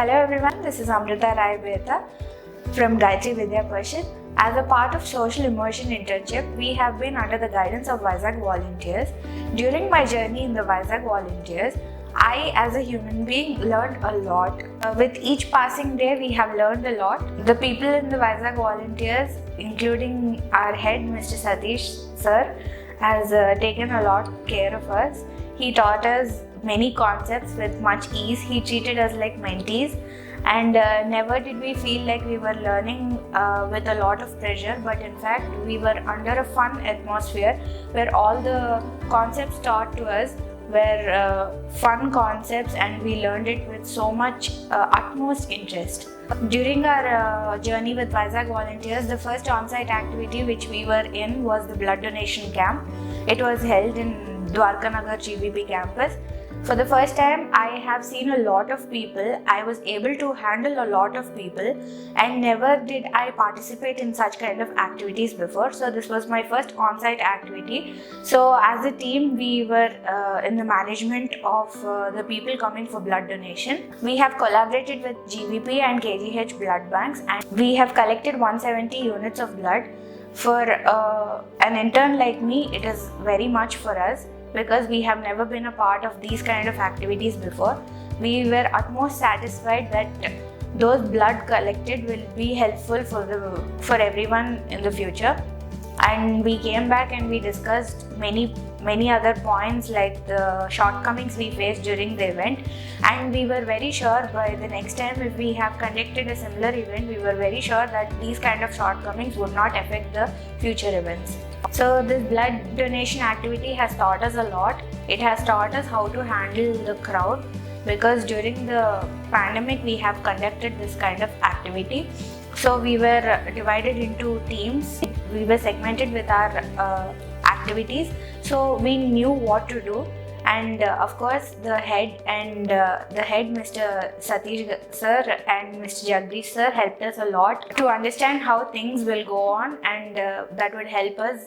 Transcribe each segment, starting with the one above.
Hello everyone, this is Amritha Rai from Gayatri Vidya Parishad. As a part of social immersion internship, we have been under the guidance of Vizag Volunteers. During my journey in the Vizag Volunteers, I as a human being learned a lot. With each passing day, we have learned a lot. The people in the Vizag Volunteers, including our head, Mr. Satish sir, has taken a lot of care of us. He taught us many concepts with much ease. He treated us like mentees, and never did we feel like we were learning with a lot of pressure, but in fact we were under a fun atmosphere where all the concepts taught to us were fun concepts, and we learned it with so much utmost interest. During our journey with Vizag Volunteers, the first on-site activity which we were in was the blood donation camp. It was held in Dwarkanagar GBB campus. For the first time, I have seen a lot of people. I was able to handle a lot of people, and never did I participate in such kind of activities before. So this was my first on-site activity. So as a team, we were in the management of the people coming for blood donation. We have collaborated with GVP and KGH blood banks, and we have collected 170 units of blood. For an intern like me, it is very much for us, because we have never been a part of these kind of activities before. We were utmost satisfied that those blood collected will be helpful for everyone in the future. And we came back and we discussed many other points, like the shortcomings we faced during the event, and we were very sure by the next time if we have conducted a similar event, we were very sure that these kind of shortcomings would not affect the future events. So this blood donation activity has taught us a lot. It has taught us how to handle the crowd, because during the pandemic we have conducted this kind of activity. So we were divided into teams. We were segmented with our activities, so we knew what to do. And of course, the head Mr. Satish sir and Mr. Jagdish sir helped us a lot to understand how things will go on, and that would help us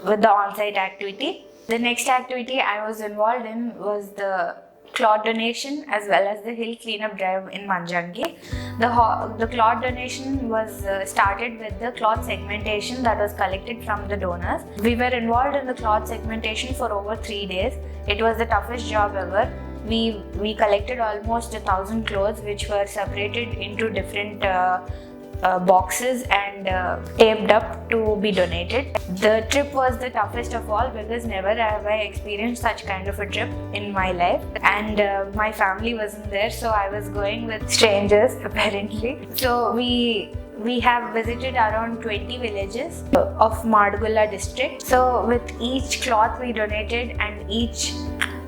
with the on-site activity. The next activity I was involved in was the cloth donation as well as the hill cleanup drive in Manjangi. The cloth donation was started with the cloth segmentation that was collected from the donors. We were involved in the cloth segmentation for over 3 days. It was the toughest job ever. We collected almost 1,000 clothes, which were separated into different boxes and taped up to be donated. The trip was the toughest of all, because never have I experienced such kind of a trip in my life, and my family wasn't there, so I was going with strangers apparently. So we have visited around 20 villages of Madgulla district. So with each cloth we donated and each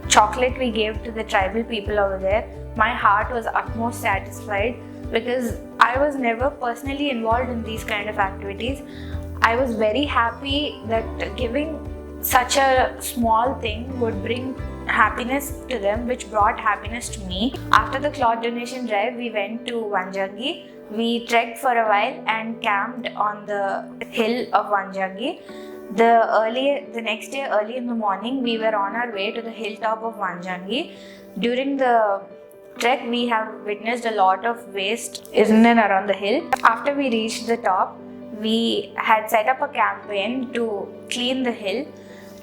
chocolate we gave to the tribal people over there, my heart was utmost satisfied, because I was never personally involved in these kind of activities. I was very happy that giving such a small thing would bring happiness to them, which brought happiness to me. After the cloth donation drive, we went to Vanjangi. We trekked for a while and camped on the hill of Vanjangi. The next day, early in the morning, we were on our way to the hilltop of Vanjangi. During the trek, we have witnessed a lot of waste in and around the hill. After we reached the top, we had set up a campaign to clean the hill.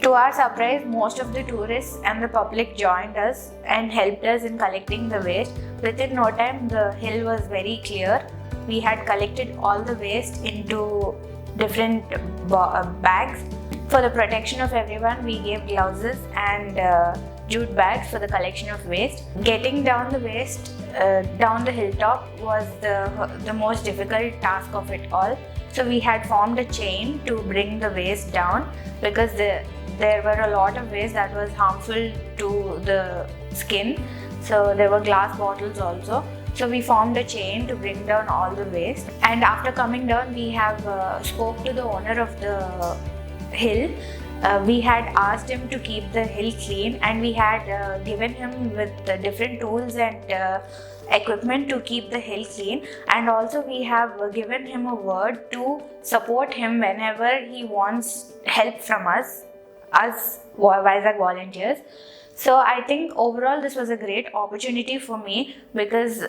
To our surprise, most of the tourists and the public joined us and helped us in collecting the waste. Within no time, the hill was very clear. We had collected all the waste into different bags. For the protection of everyone, we gave gloves and jute bags for the collection of waste. Getting down the waste down the hilltop was the most difficult task of it all. So we had formed a chain to bring the waste down, because there were a lot of waste that was harmful to the skin. So there were glass bottles also. So we formed a chain to bring down all the waste. And after coming down, we have spoke to the owner of the hill. We had asked him to keep the hill clean, and we had given him with different tools and equipment to keep the hill clean. And also we have given him a word to support him whenever he wants help from us Vizag Volunteers. So I think overall this was a great opportunity for me because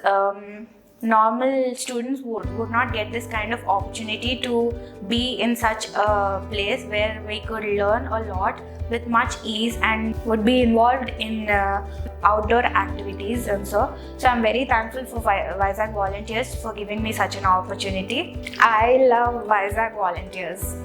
normal students would not get this kind of opportunity to be in such a place where we could learn a lot with much ease and would be involved in outdoor activities and so. So I'm very thankful for Vizag Volunteers for giving me such an opportunity. I love Vizag Volunteers.